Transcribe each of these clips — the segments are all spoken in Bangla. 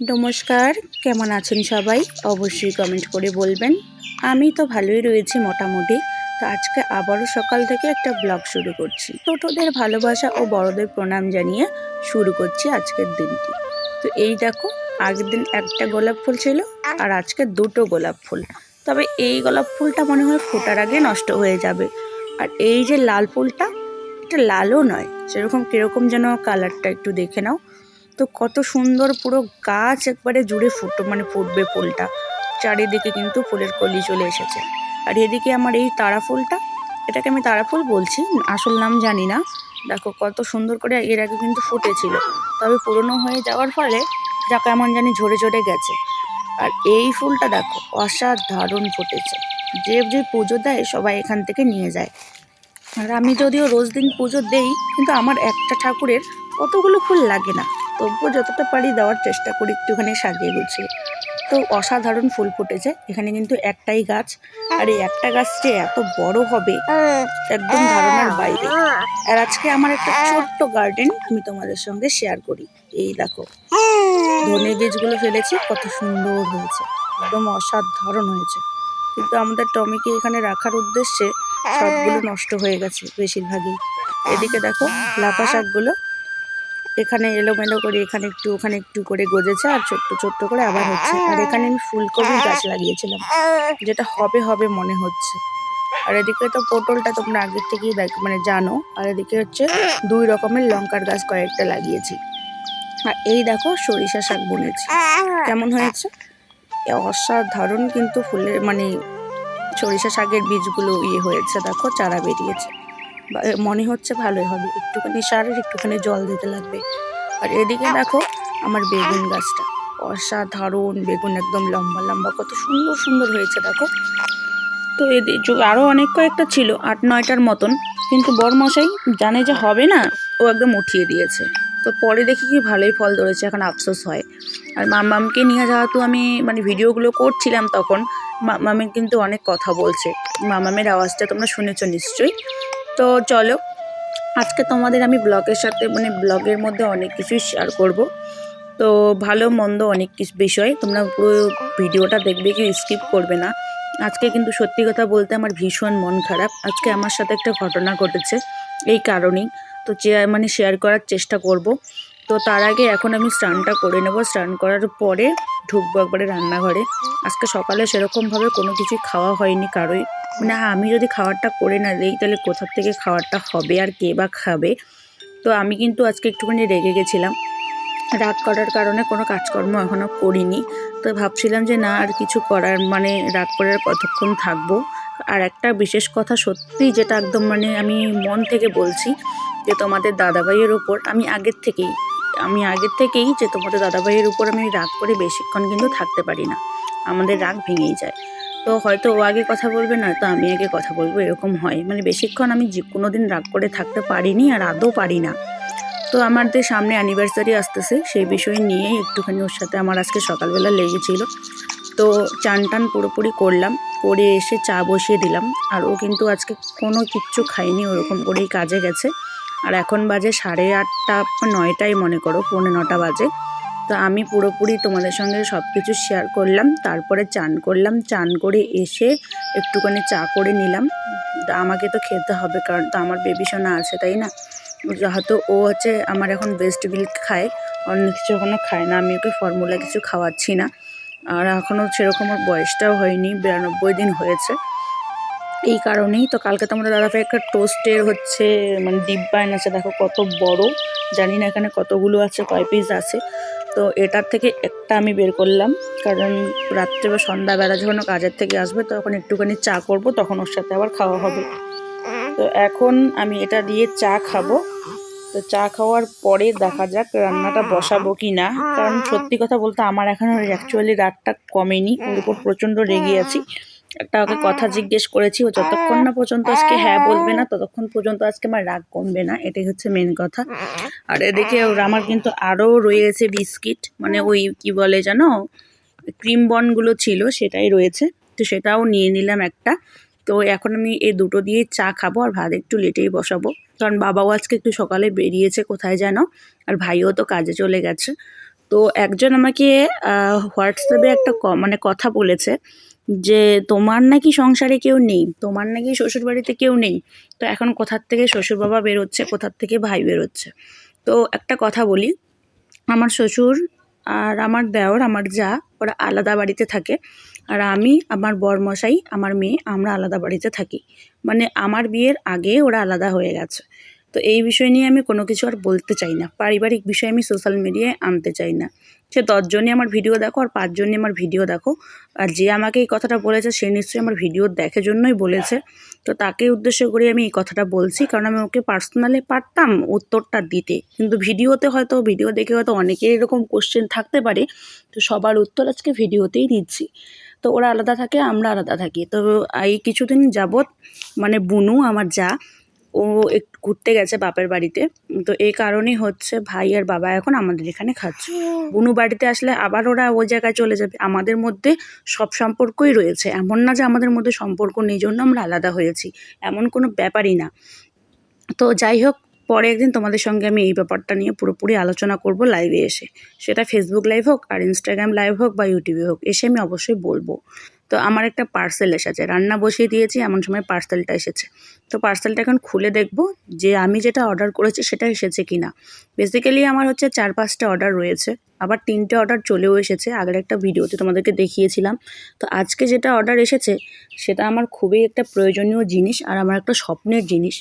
নমস্কার, কেমন আছেন সবাই? অবশ্যই কমেন্ট করে বলবেন। আমি তো ভালোই রয়েছি মোটামুটি। তো আজকে আবারও সকাল থেকে একটা ব্লগ শুরু করছি। ছোটদের ভালোবাসা ও বড়দের প্রণাম জানিয়ে শুরু করছি আজকের দিনটি। তো এই দেখো, আগের দিন একটা গোলাপ ফুল ছিল আর আজকে দুটো গোলাপ ফুল। তবে এই গোলাপ ফুলটা মনে হয় ফোটার আগে নষ্ট হয়ে যাবে। আর এই যে লাল ফুলটা, এটা লালও নয়, সেরকম কীরকম যেন কালারটা, একটু দেখে নাও। তো কত সুন্দর, পুরো গাছ একবারে জুড়ে ফুটবে ফুলটা। চারিদিকে কিন্তু ফুলের কলি চলে এসেছে। আর এদিকে আমার এই তারা ফুলটা, এটাকে আমি তারা ফুল বলছি, আসল নাম জানি না। দেখো কত সুন্দর করে এর আগে কিন্তু ফুটেছিল, তবে পুরনো হয়ে যাওয়ার ফলে যা কেমন জানি ঝরে ঝরে গেছে। আর এই ফুলটা দেখো অসাধারণ ফুটেছে। যে যে পুজো দেয় সবাই এখান থেকে নিয়ে যায়। আর আমি যদিও রোজ দিন পুজো দেই, কিন্তু আমার একটা ঠাকুরের অতগুলো ফুল লাগে না। তবুও যতটা পারি দেওয়ার চেষ্টা করি, একটুখানি সাজিয়ে গুছিয়ে। তো অসাধারণ ফুল ফুটেছে এখানে, কিন্তু একটাই গাছ। আর এই একটা গাছ যে এত বড় হবে একদম ধারণার বাইরে। আর আজকে আমার একটা ছোট্ট গার্ডেন আমি তোমাদের সঙ্গে শেয়ার করি। এই দেখো, ধনে বীজগুলো ফেলেছি, কত সুন্দর হয়েছে, একদম অসাধারণ হয়েছে। কিন্তু আমাদের টমিকে এখানে রাখার উদ্দেশ্যে সবগুলো নষ্ট হয়ে গেছে বেশিরভাগই। এদিকে দেখো লাফা শাকগুলো এখানে এলোমেলো করে এখানে একটু ওখানে একটু করে গজেছে, আর ছোট্ট ছোট্ট করে আবার হচ্ছে। আর এখানে আমি ফুলকপি গাছ লাগিয়েছিলাম, যেটা হবে হবে মনে হচ্ছে। আর এদিকে তো পটলটা তোমরা আগের থেকেই জানো। আর এদিকে হচ্ছে 2 রকমের লঙ্কার গাছ কয়েকটা লাগিয়েছি। আর এই দেখো সরিষা শাক বুনেছি, কেমন হয়েছে অসাধারণ। কিন্তু ফুলের সরিষা শাকের বীজগুলো হয়েছে, দেখো চারা বেরিয়েছে। মনে হচ্ছে ভালোই হবে, একটুখানি সার আর একটুখানি জল দিতে লাগবে। আর এদিকে দেখো আমার বেগুন গাছটা, অসাধারণ বেগুন, একদম লম্বা লম্বা, কত সুন্দর সুন্দর হয়েছে দেখো। তো এদিকে আরও অনেক কয়েকটা ছিল, 8-9টার মতন, কিন্তু বড়মশাই জানে যে হবে না, ও একদম উঠিয়ে দিয়েছে। তো পরে দেখি কি ভালোই ফল ধরেছে, এখন আফসোস হয়। আর মাম্মামকে নিয়ে যেহেতু আমি ভিডিওগুলো করছিলাম, তখন মাম্মামে কিন্তু অনেক কথা বলছে। মাম্মামের আওয়াজটা তোমরা শুনেছো নিশ্চয়ই। তো চলো, আজকে তোমাদের আমি ব্লগের সাথে ব্লগের মধ্যে অনেক কিছুই শেয়ার করব। তো ভালো মন্দ অনেক কিছু বিষয়, তোমরা পুরো ভিডিওটা দেখবে, কি স্কিপ করবে না। আজকে কিন্তু সত্যি কথা বলতে আমার ভীষণ মন খারাপ। আজকে আমার সাথে একটা ঘটনা ঘটেছে, এই কারণেই তো শেয়ার করার চেষ্টা করব। তো তার আগে এখন আমি স্নানটা করে নেব, স্নান করার পরে ঢুকবো একবারে রান্নাঘরে। আজকে সকালে সেরকমভাবে কোনো কিছুই খাওয়া হয়নি কারোই। আমি যদি খাবারটা করে না দিই, তাহলে কোথার থেকে খাবারটা হবে আর কে বা খাবে। তো আমি কিন্তু আজকে একটুখানি রেগে গেছিলাম। রাগ করার কারণে কোনো কাজকর্ম এখনও করিনি। তো ভাবছিলাম যে না, আর কিছু করার রাগ করে আর কতক্ষণ থাকবো। আর একটা বিশেষ কথা সত্যি, যেটা একদম আমি মন থেকে বলছি, যে তোমাদের দাদাভাইয়ের ওপর আমি আগের থেকেই যে তোমাদের দাদাভাইয়ের উপর আমি রাগ করে বেশিক্ষণ কিন্তু থাকতে পারি না, আমাদের রাগ ভেঙেই যায়। তো হয়তো ও আগে কথা বলবে না, তো আমি আগে কথা বলবো, এরকম হয়। বেশিক্ষণ আমি কোনো দিন রাগ করে থাকতে পারিনি, আর আদৌ পারি না। তো আমাদের সামনে অ্যানিভার্সারি আসতেছে, সেই বিষয় নিয়েই একটুখানি ওর সাথে আমার আজকে সকালবেলা লেগেছিল। তো চান টান পুরোপুরি করলাম, করে এসে চা বসিয়ে দিলাম। আর ও কিন্তু আজকে কোনো কিচ্ছু খায়নি, ওরকম করেই কাজে গেছে। আর এখন বাজে 8:30-9টাই মনে করো, 9:45 বাজে। তো আমি পুরোপুরি তোমাদের সঙ্গে সব কিছু শেয়ার করলাম। তারপরে চান করলাম, চান করে এসে একটুখানি চা করে নিলাম। আমাকে তো খেতে হবে, কারণ তো আমার বেবি সোনা আছে, তাই না? যেহেতু ও হচ্ছে আমার এখন ব্রেস্ট মিল্ক খায়, অন্য কিছু এখনও খায় না। আমি ওকে ফর্মুলা কিছু খাওয়াচ্ছি না। আর এখনও সেরকম ওর বয়সটাও হয়নি, 92 দিন হয়েছে। এই কারণেই তো কালকে তোমরা দাদাভাই একটা টোস্টের ডিব্বা এনেছে, দেখো কত বড়, জানি না এখানে কতগুলো আছে, কয় পিস আছে। তো এটার থেকে একটা আমি বের করলাম, কারণ রাত্রে বা সন্ধ্যাবেলা যখন ও কাজের থেকে আসবে, তখন একটুখানি চা করব, তখন ওর সাথে আবার খাওয়া হবে। তো এখন আমি এটা দিয়ে চা খাবো। তো চা খাওয়ার পরে দেখা যাক রান্নাটা বসাবো কি না। কারণ সত্যি কথা বলতে আমার এখন অ্যাকচুয়ালি রাগটা কমেনি, ওর উপর প্রচণ্ড রেগে আছি। একটা ওকে কথা জিজ্ঞেস করেছি, ও যতক্ষণ না পর্যন্ত আজকে হ্যাঁ বলবে না, ততক্ষণ পর্যন্ত আজকে আমার রাগ কমবে না, এটাই হচ্ছে মেন কথা। আর এদিকে আমার কিন্তু আরও রয়েছে বিস্কিট, ওই কি বলে জানো, ক্রিম বনগুলো ছিল, সেটাই রয়েছে। তো সেটাও নিয়ে নিলাম একটা। তো এখন আমি এই দুটো দিয়ে চা খাবো, আর ভাত একটু লেটেই বসাবো, কারণ বাবাও আজকে একটু সকালে বেরিয়েছে কোথায় যেন, আর ভাইও তো কাজে চলে গেছে। তো একজন আমাকে হোয়াটসঅ্যাপে একটা মানে কথা বলেছে যে তোমার নাকি সংসারে কেউ নেই, তোমার নাকি শ্বশুরবাড়িতে কেউ নেই। তো এখন কোথার থেকে শ্বশুর বাবা বেরোচ্ছে, কোথার থেকে ভাই বেরোচ্ছে। তো একটা কথা বলি, আমার শ্বশুর আর আমার দেওর, আমার যা, ওরা আলাদা বাড়িতে থাকে। আর আমি, আমার বরমশাই, আমার মেয়ে, আমরা আলাদা বাড়িতে থাকি। মানে আমার বিয়ের আগে ওরা আলাদা হয়ে গেছে। তো এই বিষয় নিয়ে আমি কোনো কিছু আর বলতে চাই না, পারিবারিক বিষয় আমি সোশ্যাল মিডিয়ায় আনতে চাই না। সে 10 জনই আমার ভিডিও দেখো আর 5 জনই আমার ভিডিও দেখো, আর যে আমাকে এই কথাটা বলেছে সে নিশ্চয়ই আমার ভিডিও দেখে জন্যই বলেছে। তো তাকে উদ্দেশ্য করে আমি এই কথাটা বলছি, কারণ আমি ওকে পার্সোনালি পারতাম উত্তরটা দিতে, কিন্তু ভিডিওতে হয়তো, ভিডিও দেখে হয়তো অনেকের এরকম কোশ্চেন থাকতে পারে, তো সবার উত্তর আজকে ভিডিওতেই দিচ্ছি। তো ওরা আলাদা থাকে, আমরা আলাদা থাকি। তো এই কিছুদিন যাবৎ মানে বুনু আমার যা, ও একটু ঘুরতে গেছে বাপের বাড়িতে। তো এই কারণেই হচ্ছে ভাই আর বাবা এখন আমাদের এখানে খাচ্ছে। বুনু বাড়িতে আসলে আবার ওরা ওই জায়গায় চলে যাবে। আমাদের মধ্যে সব সম্পর্কই রয়েছে, এমন না যে আমাদের মধ্যে সম্পর্ক নেই জন্য আমরা আলাদা হয়েছি, এমন কোনো ব্যাপারই না। তো যাই হোক, পরে একদিন তোমাদের সঙ্গে আমি এই ব্যাপারটা নিয়ে পুরোপুরি আলোচনা করব লাইভে এসে। সেটা ফেসবুক লাইভ হোক, আর ইনস্টাগ্রাম লাইভ হোক, বা ইউটিউবে হোক, এসে আমি অবশ্যই বলবো। তো আমার একটা পার্সেল এসেছে, রান্না বসিয়ে দিয়েছি, এমন সময় পার্সেলটা এসেছে। তো পার্সেলটা এখন খুলে দেখব যে আমি যেটা অর্ডার করেছি সেটা এসেছে কি না। বেসিক্যালি আমার হচ্ছে 4-5টা অর্ডার রয়েছে, আবার 3টে অর্ডার চলেও এসেছে, আগের একটা ভিডিওতে তোমাদেরকে দেখিয়েছিলাম। তো আজকে যেটা অর্ডার এসেছে সেটা আমার খুবই একটা প্রয়োজনীয় জিনিস, আর আমার একটা স্বপ্নের জিনিস।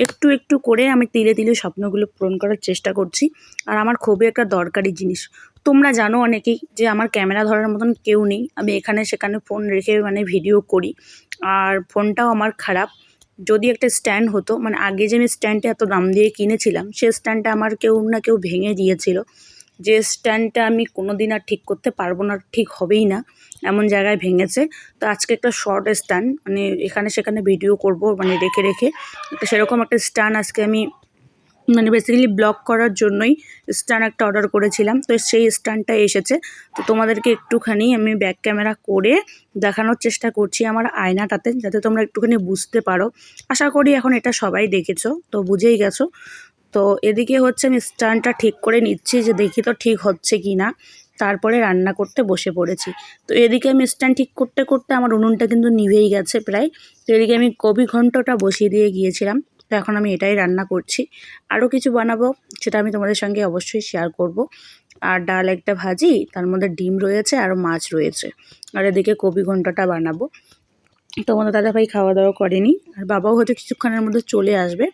একটু একটু করে আমি তিলে তিলে স্বপ্নগুলো পূরণ করার চেষ্টা করছি, আর আমার খুবই একটা দরকারি জিনিস। তোমরা জানো অনেকেই যে আমার ক্যামেরা ধরার মতন কেউ নেই, আমি এখানে সেখানে ফোন রেখে মানে ভিডিও করি, আর ফোনটাও আমার খারাপ। যদি একটা স্ট্যান্ড হতো, মানে আগে যে আমি স্ট্যান্ডটা এত দাম দিয়ে কিনেছিলাম, সেই স্ট্যান্ডটা আমার কেউ না কেউ ভেঙে দিয়েছিল, যে স্ট্যান্ডটা আমি কোনো দিন আর ঠিক করতে পারবো না, ঠিক হবেই না, এমন জায়গায় ভেঙেছে। তো আজকে একটা শর্ট স্ট্যান্ড, মানে এখানে সেখানে ভিডিও করব মানে রেখে রেখে, একটা সেরকম একটা স্ট্যান্ড আজকে আমি মানে বেসিক্যালি ব্লগ করার জন্যই স্ট্যান্ড একটা অর্ডার করেছিলাম। তো সেই স্ট্যান্ডটা এসেছে। তো তোমাদেরকে একটুখানি আমি ব্যাক ক্যামেরা করে দেখানোর চেষ্টা করছি আমার আয়নাটাতে, যাতে তোমরা একটুখানি বুঝতে পারো। আশা করি এখন এটা সবাই দেখেছো, তো বুঝেই গেছো। তো এদিকে হচ্ছে আমি স্ট্যান্ডটা ঠিক করে নিচ্ছি, যে দেখি তো ঠিক হচ্ছে কি না, তারপরে রান্না করতে বসে পড়েছি। তো এদিকে আমি স্ট্যান্ড ঠিক করতে করতে আমার উনুনটা কিন্তু নিভেই গেছে প্রায়। তো এদিকে আমি কবি ঘন্টটা বসিয়ে দিয়ে গিয়েছিলাম। তো এখন আমি এটাই রান্না করছি, আরও কিছু বানাবো, সেটা আমি তোমাদের সঙ্গে অবশ্যই শেয়ার করব। আর ডাল একটা ভাজি, তার মধ্যে ডিম রয়েছে আর মাছ রয়েছে, আর এদিকে কবি ঘন্টটা বানাবো। তোমাদের দাদাভাই খাওয়া দাওয়া করেনি, আর বাবাও হয়তো কিছুক্ষণের মধ্যে চলে আসবে।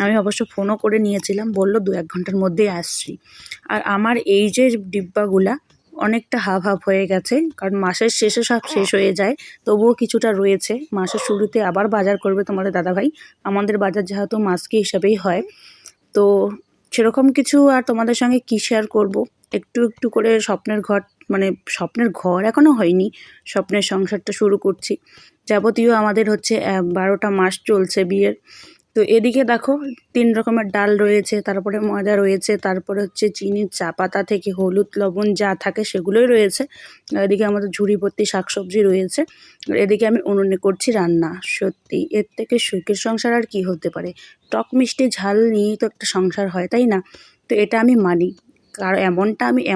আমি অবশ্য ফোনও করে নিয়েছিলাম, বললো 2-1 ঘন্টার মধ্যেই আসছি। আর আমার এই যে ডিব্বাগুলা অনেকটা হাফ হাফ হয়ে গেছে, কারণ মাসের শেষে সব শেষ হয়ে যায়, তবুও কিছুটা রয়েছে। মাসের শুরুতে আবার বাজার করবে তোমাদের দাদাভাই, আমাদের বাজার যেহেতু মাসকি হিসাবেই হয়। তো সেরকম কিছু আর তোমাদের সঙ্গে কী শেয়ার করব, একটু একটু করে স্বপ্নের ঘর, মানে স্বপ্নের ঘর এখনও হয়নি, স্বপ্নের সংসারটা শুরু করছি। যাবতীয় আমাদের হচ্ছে 12টা মাস চলছে বিয়ের। তো এদিকে দেখো 3 রকমের ডাল রয়েছে, তারপরে ময়দা রয়েছে, তারপরে হচ্ছে চিনির চা পাতা থেকে হলুদ লবণ যা থাকে সেগুলোই রয়েছে। আর এদিকে আমাদের ঝুড়ি ভর্তি শাকসবজি রয়েছে। আর এদিকে আমি উনুনে করছি রান্না। সত্যি এর থেকে সুখের সংসার আর কি হতে পারে। টক মিষ্টি ঝাল নিয়েই তো একটা সংসার হয়, তাই না? তো এটা আমি মানি।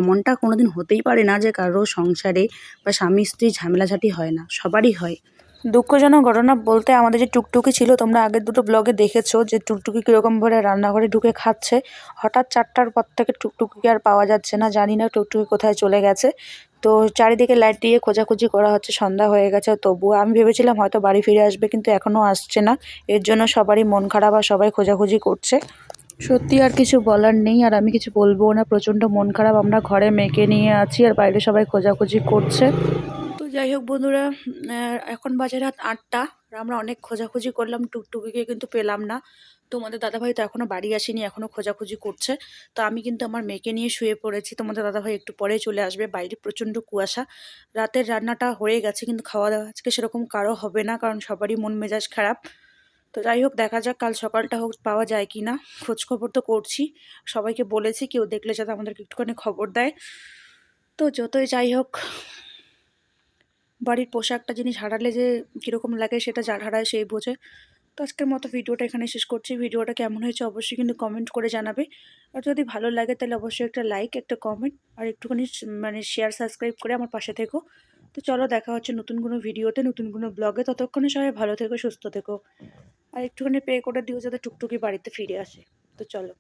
এমনটা কোনোদিন হতেই পারে না যে কারো সংসারে বা স্বামী স্ত্রী ঝামেলাঝাটি হয় না, সবারই হয়। দুঃখজনক ঘটনা বলতে, আমাদের যে টুকটুকি ছিল, তোমরা আগের দুটো ব্লগে দেখেছো যে টুকটুকি কীরকমভাবে রান্নাঘরে ঢুকে খাচ্ছে। হঠাৎ 4টার পর থেকে টুকটুকিকে আর পাওয়া যাচ্ছে না, জানি না টুকটুকি কোথায় চলে গেছে। তো চারিদিকে লাইট দিয়ে খোঁজাখুঁজি করা হচ্ছে, সন্ধ্যা হয়ে গেছে, তবুও আমি ভেবেছিলাম হয়তো বাড়ি ফিরে আসবে, কিন্তু এখনও আসছে না। এর জন্য সবারই মন খারাপ, আর সবাই খোঁজাখুঁজি করছে। সত্যি আর কিছু বলার নেই, আর আমি কিছু বলবো না, প্রচণ্ড মন খারাপ। আমরা ঘরে মেয়েকে নিয়ে আছি, আর বাইরে সবাই খোঁজাখুঁজি করছে। তো যাই হোক বন্ধুরা, এখন বাজে রাত 8টা, আর আমরা অনেক খোঁজাখুঁজি করলাম, টুকটুকিকে কিন্তু পেলাম না। তোমাদের দাদাভাই তো এখনও বাড়ি আসেনি, এখনও খোঁজাখুঁজি করছে। তো আমি কিন্তু আমার মেয়েকে নিয়ে শুয়ে পড়েছি, তোমাদের দাদাভাই একটু পরেই চলে আসবে। বাইরে প্রচণ্ড কুয়াশা। রাতের রান্নাটা হয়ে গেছে, কিন্তু খাওয়া দাওয়া আজকে সেরকম কারো হবে না, কারণ সবারই মন মেজাজ খারাপ। তো যাই হোক, দেখা যাক কাল সকালটা হোক পাওয়া যায় কি না। খোঁজখবর তো করছি, সবাইকে বলেছি কেউ দেখলে যাতে আমাদেরকে একটুখানি খবর দেয়। তো যতই যাই হোক, বাড়ির পোশাকটা জিনিস হারালে যে কীরকম লাগে সেটা যার হারায় সেই বোঝে। তো আজকের মতো ভিডিওটা এখানে শেষ করছি। ভিডিওটা কেমন হয়েছে অবশ্যই কিন্তু কমেন্ট করে জানাবে। আর যদি ভালো লাগে তাহলে অবশ্যই একটা লাইক, একটা কমেন্ট আর একটুখানি মানে শেয়ার, সাবস্ক্রাইব করে আমার পাশে থেকো। তো চলো দেখা হচ্ছে নতুন কোনো ভিডিওতে, নতুন কোনো ব্লগে। ততক্ষণে সবাই ভালো থেকো, সুস্থ থেকো। আর একটুখানি প্রে করে দিও যাতে টুকটুকি বাড়িতে ফিরে আসে। তো চলো।